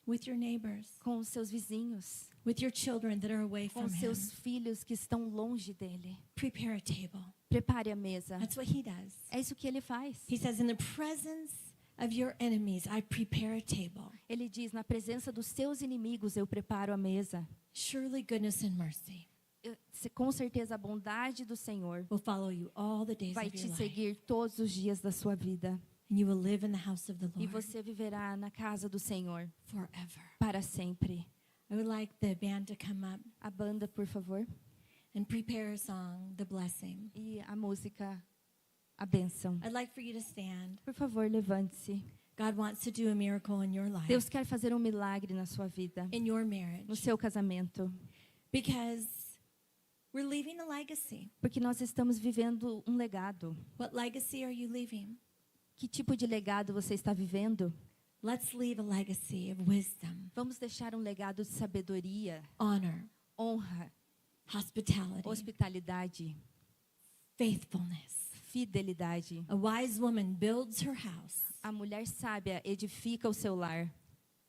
with your neighbors, com os seus vizinhos, with your children that are away com from os him. seus filhos que estão longe dele. Prepare a table. Prepare a mesa. That's what he does. É isso que ele faz. He says, in the presence of your enemies, I prepare a table. Ele diz, na presença dos seus inimigos eu preparo a mesa. Surely goodness and mercy Com certeza a bondade do Senhor will follow you all the days vai of te your life. seguir todos os dias da sua vida. And you will live in the house of the E Lord você viverá na casa do Senhor forever. para sempre. I would like the band to come up A banda, por favor. and prepare a song, The Blessing. E a música, a bênção. I'd like for you to stand. Por favor, levante-se. God wants to do a miracle in your life, Deus quer fazer um milagre na sua vida, in your no marriage, seu casamento. because we're leaving a legacy. Porque nós estamos vivendo um legado. What legacy are you leaving? Que tipo de legado você está vivendo? Let's leave a legacy of wisdom, Vamos deixar um legado de sabedoria, honor, honra, hospitality, hospitalidade, faithfulness. fidelidade. A wise woman builds her house. A mulher sábia edifica o seu lar.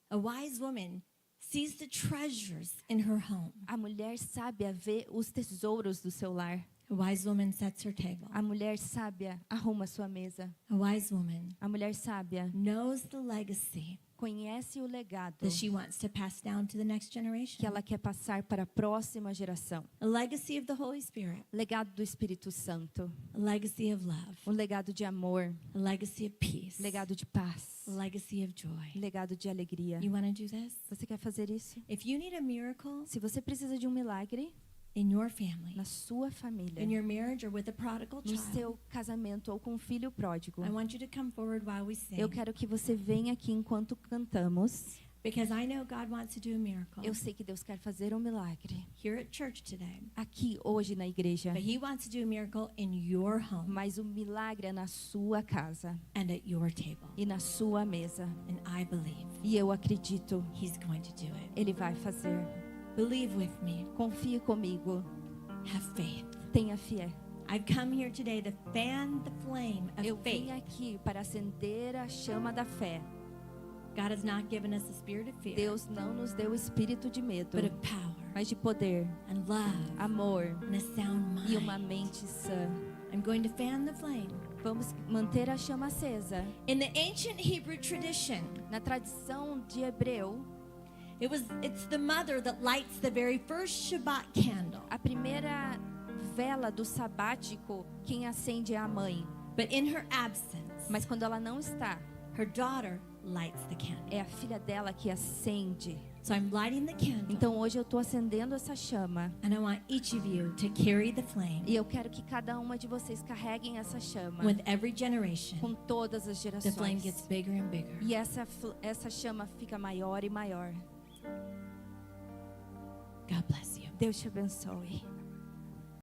A wise woman sees the treasures in her home. A mulher sábia vê os tesouros do seu lar. A wise woman sets her table. A mulher sábia arruma sua mesa. A wise woman A mulher sábia knows the legacy conhece o legado that she wants to pass down to the next que generation. ela quer passar para a próxima geração. A legacy of the Holy Spirit, Legado do Espírito Santo. a legacy of love, Um legado de amor. a legacy of peace, Legado de paz. a legacy of joy. Legado de alegria. You want to do this? Você quer fazer isso? If you need a miracle Se você precisa de um milagre in your family, na sua família, in your marriage, or with a prodigal no child, seu casamento ou com um filho pródigo, I want you to come forward while we sing, eu quero que você venha aqui enquanto cantamos. because I know God wants to do a miracle Eu sei que Deus quer fazer um milagre here at church today, aqui hoje na igreja, but He wants to do a miracle in your home mas o milagre é na sua casa and at your table, e na sua mesa. and I believe E eu acredito, He's going to do it. Ele vai fazer. Believe with me. Confie comigo. Have faith. Tenha fé. I've come here today to fan the flame Eu of vim faith. aqui para acender a chama da fé. God has not given us a spirit of fear, Deus não nos deu espírito de medo, but of power, mas de poder, and love amor and a sound e uma mind. mente sã. I'm going to fan the flame. Vamos manter a chama acesa. In the ancient Hebrew tradition, Na tradição de Hebreu, it's the mother that lights the very first Shabbat candle. a primeira vela do sabático, quem acende é a mãe. But in her absence, Mas quando ela não está, her daughter lights the candle. é a filha dela que acende. So I'm lighting the candle, Então hoje eu estou acendendo essa chama. and I want each of you to carry the flame E eu quero que cada uma de vocês carreguem essa chama with every generation. com todas as The flame gerações. gets bigger and bigger. E essa chama fica maior e maior. God bless you. Deus te abençoe.